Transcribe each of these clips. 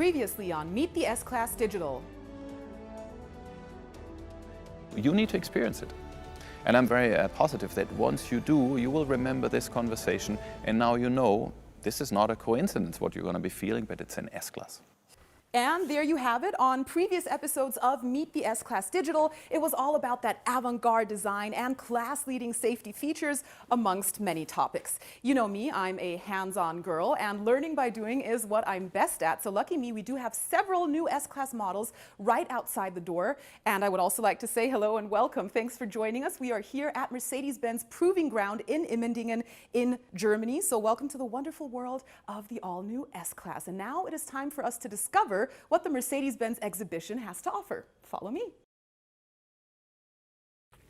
Previously on Meet the S-Class Digital. You need to experience it. And I'm very positive that once you do, you will remember this conversation, and now you know this is not a coincidence what you're going to be feeling, but it's an S-Class. And there you have it. On previous episodes of Meet the S-Class Digital, it was all about that avant-garde design and class-leading safety features, amongst many topics. You know me, I'm a hands-on girl, and learning by doing is what I'm best at. So lucky me, we do have several new S-Class models right outside the door. And I would also like to say hello and welcome. Thanks for joining us. We are here at Mercedes-Benz Proving Ground in Immendingen in Germany. So welcome to the wonderful world of the all-new S-Class. And now it is time for us to discover what the Mercedes-Benz exhibition has to offer. Follow me.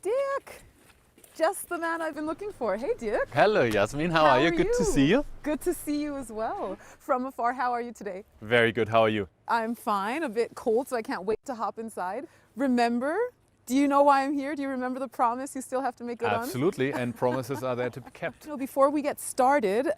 Dirk, just the man I've been looking for. Hey Dirk. Hello Yasmin, how are you? Good to see you. Good to see you as well. From afar, how are you today? Very good, how are you? I'm fine, a bit cold, so I can't wait to hop inside. Remember, do you know why I'm here? Do you remember the promise you still have to make good on? Absolutely, and promises are there to be kept. You know, before we get started,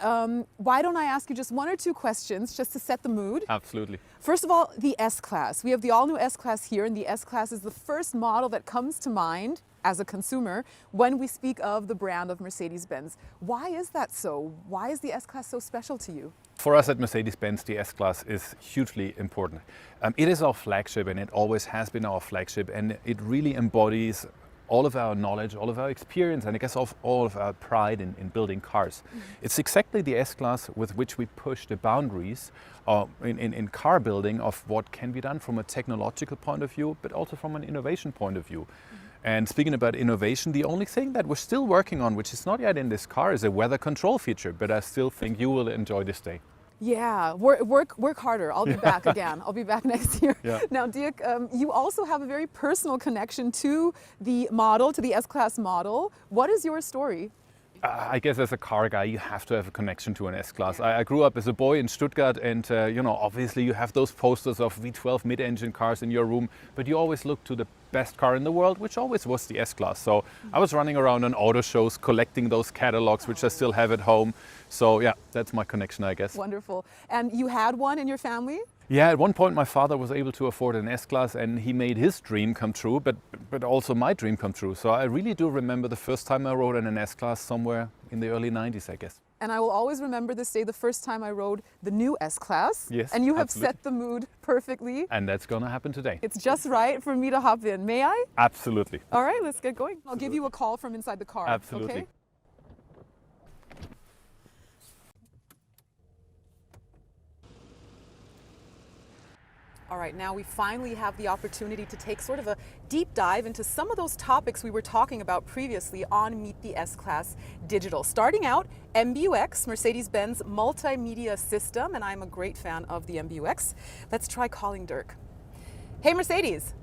why don't I ask you just one or two questions just to set the mood? Absolutely. First of all, the S-Class. We have the all-new S-Class here, and the S-Class is the first model that comes to mind as a consumer when we speak of the brand of Mercedes-Benz. Why is that so? Why is the S-Class so special to you? For us at Mercedes-Benz, the S-Class is hugely important. It is our flagship, and it always has been our flagship, and it really embodies all of our knowledge, all of our experience, and I guess all of our pride in building cars. It's exactly the S-Class with which we push the boundaries in car building of what can be done from a technological point of view, but also from an innovation point of view. And speaking about innovation, the only thing that we're still working on, which is not yet in this car, is a weather control feature, but I still think you will enjoy this day. Yeah, work harder. I'll be back again. I'll be back next year. Yeah. Now, Dirk, you also have a very personal connection to the model, to the S-Class model. What is your story? I guess as a car guy, you have to have a connection to an S-Class. I grew up as a boy in Stuttgart, and you know, obviously you have those posters of V12 mid-engine cars in your room, but you always look to the best car in the world, which always was the S-Class. So I was running around on auto shows, collecting those catalogs, which I still have at home. So yeah, that's my connection, I guess. Wonderful. And you had one in your family? Yeah, at one point my father was able to afford an S-Class, and he made his dream come true, but also my dream come true. So I really do remember the first time I rode in an S-Class somewhere in the early 90s, I guess. And I will always remember this day, the first time I rode the new S-Class. Yes, and you have absolutely. Set the mood perfectly. And that's gonna happen today. It's just right for me to hop in. May I? Absolutely. All right, let's get going. I'll give you a call from inside the car. Absolutely. Okay? All right, now we finally have the opportunity to take sort of a deep dive into some of those topics we were talking about previously on Meet the S-Class Digital. Starting out, MBUX, Mercedes-Benz Multimedia System, and I'm a great fan of the MBUX. Let's try calling Dirk. Hey Mercedes.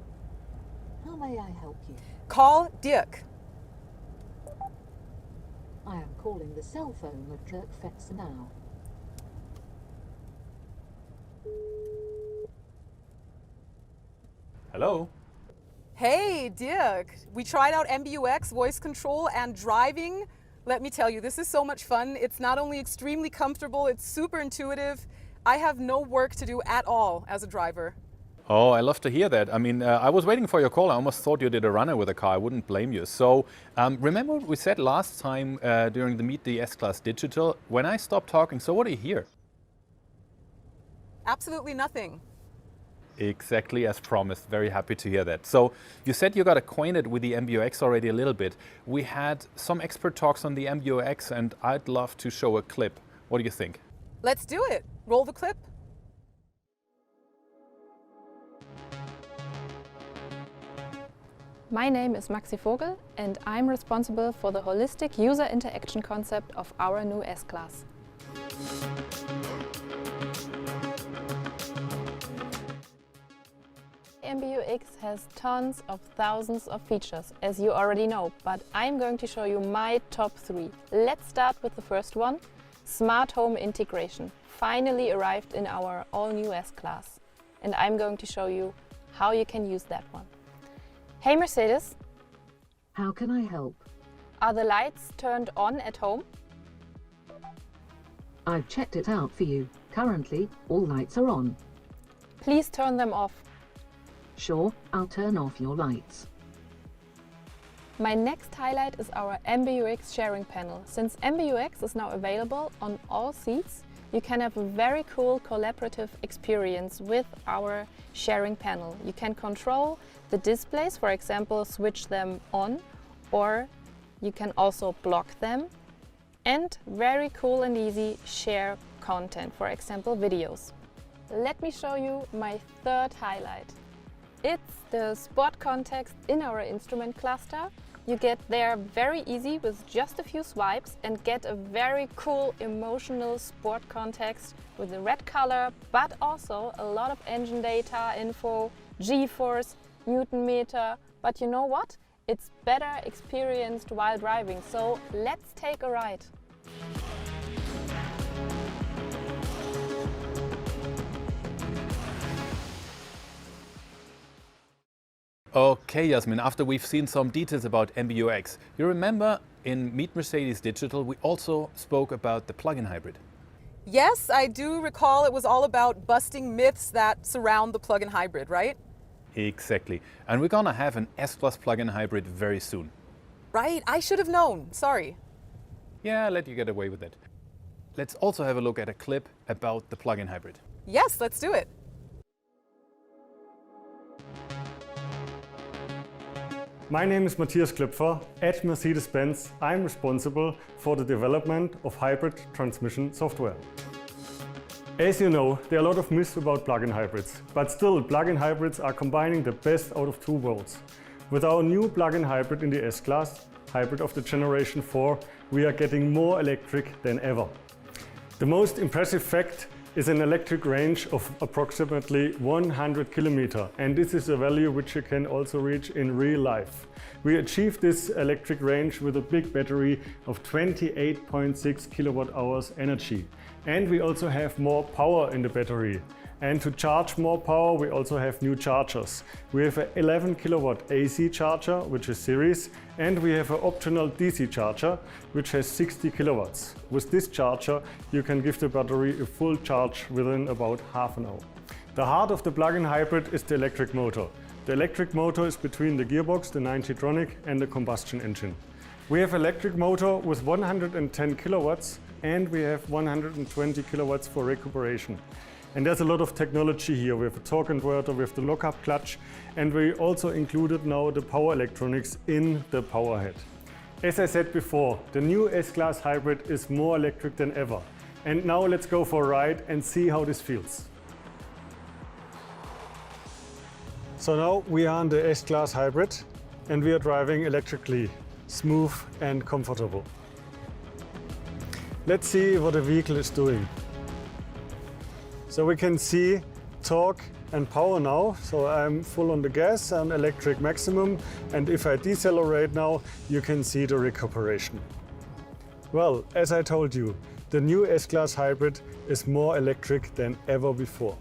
How may I help you? Call Dirk. I am calling the cell phone of Dirk Fetz now. Hello? Hey Dirk, we tried out MBUX, voice control, and driving. Let me tell you, this is so much fun. It's not only extremely comfortable, it's super intuitive. I have no work to do at all as a driver. Oh, I love to hear that. I mean, I was waiting for your call. I almost thought you did a runner with a car. I wouldn't blame you. So remember what we said last time during the Meet the S-Class Digital? When I stopped talking, so what do you hear? Absolutely nothing. Exactly as promised. Very happy to hear that. So you said you got acquainted with the MBUX already a little bit. We had some expert talks on the MBUX, and I'd love to show a clip. What do you think? Let's do it. Roll the clip. My name is Maxi Vogel, and I'm responsible for the holistic user interaction concept of our new S-Class. MBUX has tons of thousands of features, as you already know, but I'm going to show you my top 3. Let's start with the first one. Smart home integration finally arrived in our all-new S-Class, and I'm going to show you how you can use that one. Hey Mercedes, How can I help? are the lights turned on at home? I've checked it out for you. Currently, all lights are on. Please turn them off. Sure, I'll turn off your lights. My next highlight is our MBUX sharing panel. Since MBUX is now available on all seats, you can have a very cool collaborative experience with our sharing panel. You can control the displays, for example, switch them on, or you can also block them, and very cool and easy share content, for example, videos. Let me show you my third highlight. It's the spot context in our instrument cluster. You get there very easy with just a few swipes and get a very cool emotional sport context with the red color, but also a lot of engine data, info, G-force, Newton meter. But you know what? It's better experienced while driving, so let's take a ride. Okay, Jasmin, after we've seen some details about MBUX, you remember in Meet Mercedes Digital we also spoke about the plug-in hybrid. Yes, I do recall it was all about busting myths that surround the plug-in hybrid, right? Exactly. And we're gonna have an S-Class plug-in hybrid very soon. Right, I should have known, sorry. Yeah, I'll let you get away with it. Let's also have a look at a clip about the plug-in hybrid. Yes, let's do it. My name is Matthias Klöpfer. At Mercedes-Benz, I'm responsible for the development of hybrid transmission software. As you know, there are a lot of myths about plug-in hybrids, but still plug-in hybrids are combining the best out of two worlds. With our new plug-in hybrid in the S-Class, hybrid of the Generation 4, we are getting more electric than ever. The most impressive fact is an electric range of approximately 100 km, and this is a value which you can also reach in real life. We achieved this electric range with a big battery of 28.6 kWh energy, and we also have more power in the battery. And to charge more power, we also have new chargers. We have an 11 kW AC charger, which is series, and we have an optional DC charger, which has 60 kilowatts. With this charger, you can give the battery a full charge within about half an hour. The heart of the plug-in hybrid is the electric motor. The electric motor is between the gearbox, the 9T-tronic, and the combustion engine. We have electric motor with 110 kilowatts, and we have 120 kilowatts for recuperation. And there's a lot of technology here. We have a torque inverter, we have the lockup clutch, and we also included now the power electronics in the power head. As I said before, the new S-Class hybrid is more electric than ever. And now let's go for a ride and see how this feels. So now we are on the S-Class hybrid and we are driving electrically, smooth and comfortable. Let's see what the vehicle is doing. So we can see torque and power now. So I'm full on the gas and electric maximum. And if I decelerate now, you can see the recuperation. Well, as I told you, the new S-Class hybrid is more electric than ever before.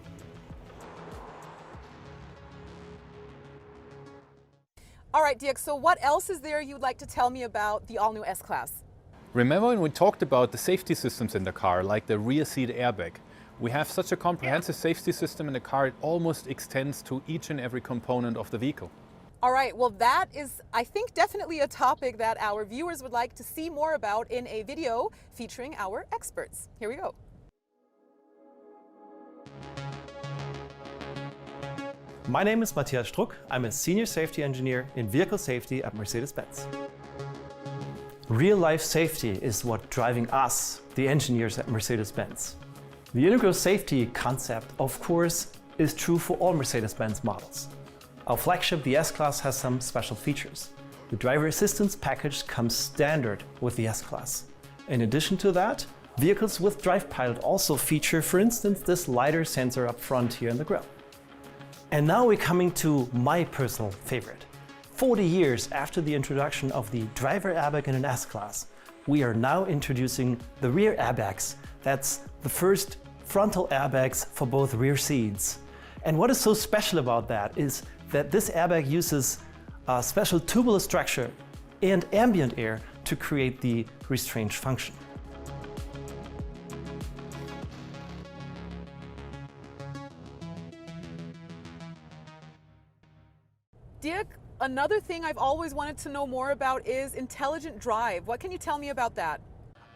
All right, Dirk, so what else is there you'd like to tell me about the all-new S-Class? Remember when we talked about the safety systems in the car, like the rear seat airbag? We have such a comprehensive safety system in the car, it almost extends to each and every component of the vehicle. All right, well that is, I think, definitely a topic that our viewers would like to see more about in a video featuring our experts. Here we go. My name is Matthias Struck. I'm a senior safety engineer in vehicle safety at Mercedes-Benz. Real-life safety is what driving us, the engineers at Mercedes-Benz. The integral safety concept, of course, is true for all Mercedes-Benz models. Our flagship, the S-Class, has some special features. The driver assistance package comes standard with the S-Class. In addition to that, vehicles with Drive Pilot also feature, for instance, this LiDAR sensor up front here in the grille. And now we're coming to my personal favorite. 40 years after the introduction of the driver airbag in an S-Class, we are now introducing the rear airbags. That's the first frontal airbags for both rear seats. And what is so special about that is that this airbag uses a special tubular structure and ambient air to create the restraint function. another thing I've always wanted to know more about is intelligent drive. What can you tell me about that?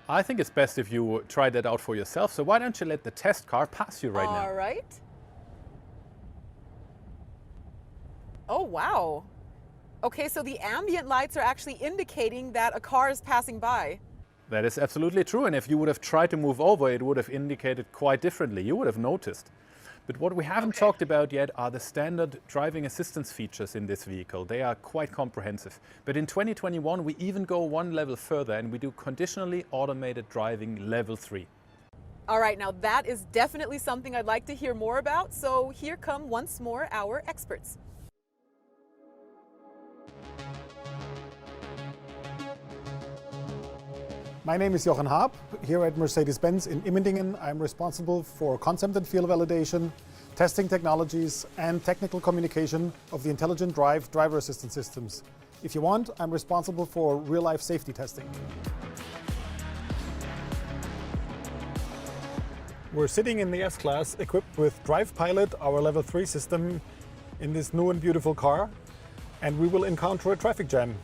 I think it's best if you try that out for yourself, so why don't you let the test car pass you right now? All right. Oh, wow. Okay, so the ambient lights are actually indicating that a car is passing by. That is absolutely true, and if you would have tried to move over, it would have indicated quite differently. You would have noticed. But what we haven't talked about yet are the standard driving assistance features in this vehicle. They are quite comprehensive. But in 2021, we even go one level further and we do conditionally automated driving level 3. All right, now that is definitely something I'd like to hear more about. So here come once more our experts. My name is Jochen Haab. Here at Mercedes-Benz in Immendingen, I'm responsible for concept and field validation, testing technologies, and technical communication of the intelligent driver assistance systems. If you want, I'm responsible for real-life safety testing. We're sitting in the S-Class equipped with Drive Pilot, our level 3 system, in this new and beautiful car, and we will encounter a traffic jam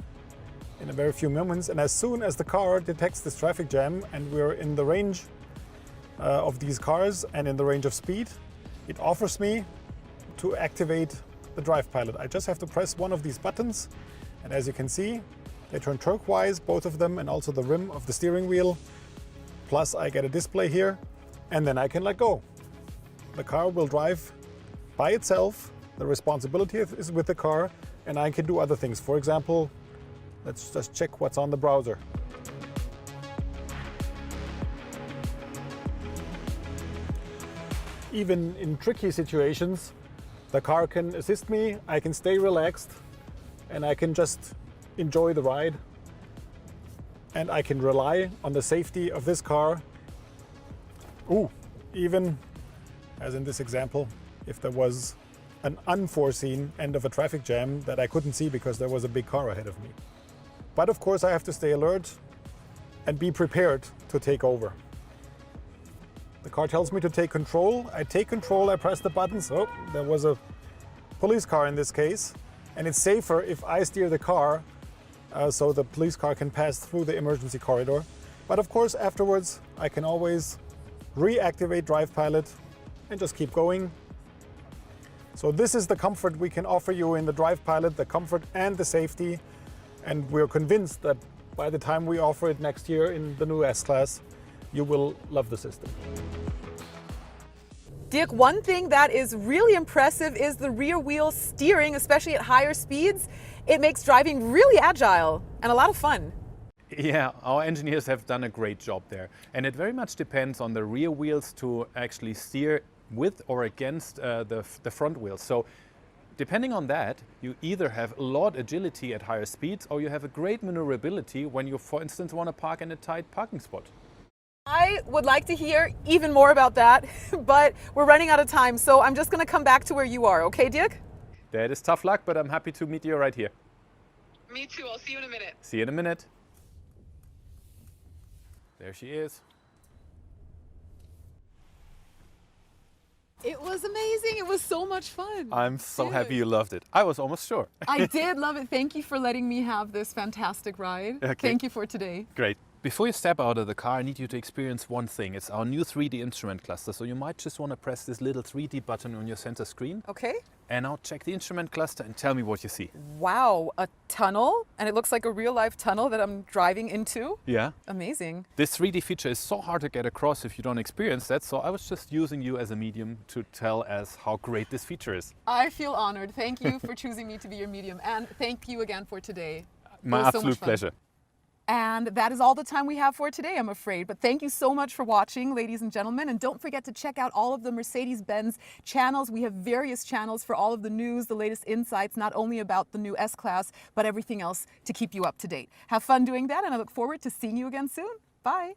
in a very few moments, and as soon as the car detects this traffic jam and we're in the range of these cars and in the range of speed, it offers me to activate the Drive Pilot. I just have to press one of these buttons, and as you can see, they turn turquoise, both of them, and also the rim of the steering wheel. Plus I get a display here, and then I can let go. The car will drive by itself. The responsibility is with the car, and I can do other things. For example, let's just check what's on the browser. Even in tricky situations, the car can assist me, I can stay relaxed, and I can just enjoy the ride. And I can rely on the safety of this car. Even, as in this example, if there was an unforeseen end of a traffic jam that I couldn't see because there was a big car ahead of me. But of course I have to stay alert and be prepared to take over. The car tells me to take control. I take control, I press the buttons. Oh, there was a police car in this case. And it's safer if I steer the car so the police car can pass through the emergency corridor. But of course afterwards I can always reactivate Drive Pilot and just keep going. So this is the comfort we can offer you in the Drive Pilot, the comfort and the safety. And we're convinced that by the time we offer it next year in the new S-Class, you will love the system. Dirk, one thing that is really impressive is the rear wheel steering, especially at higher speeds. It makes driving really agile and a lot of fun. Yeah, our engineers have done a great job there. And it very much depends on the rear wheels to actually steer with or against the front wheels. So depending on that, you either have a lot of agility at higher speeds or you have a great maneuverability when you, for instance, want to park in a tight parking spot. I would like to hear even more about that, but we're running out of time, so I'm just going to come back to where you are, okay, Dirk? That is tough luck, but I'm happy to meet you right here. Me too. I'll see you in a minute. See you in a minute. There she is. It was amazing. It was so much fun. I'm so happy you loved it. I was almost sure. I did love it. Thank you for letting me have this fantastic ride. Okay. Thank you for today. Great. Before you step out of the car, I need you to experience one thing. It's our new 3D instrument cluster. So you might just want to press this little 3D button on your center screen. Okay. And now check the instrument cluster and tell me what you see. Wow, a tunnel, and it looks like a real life tunnel that I'm driving into. Yeah. Amazing. This 3D feature is so hard to get across if you don't experience that, so I was just using you as a medium to tell us how great this feature is. I feel honored. Thank you for choosing me to be your medium, and thank you again for today. My It was so absolute much fun. pleasure. And that is all the time we have for today, I'm afraid. But thank you so much for watching, ladies and gentlemen. And don't forget to check out all of the Mercedes-Benz channels. We have various channels for all of the news, the latest insights, not only about the new S-Class, but everything else to keep you up to date. Have fun doing that, and I look forward to seeing you again soon. Bye.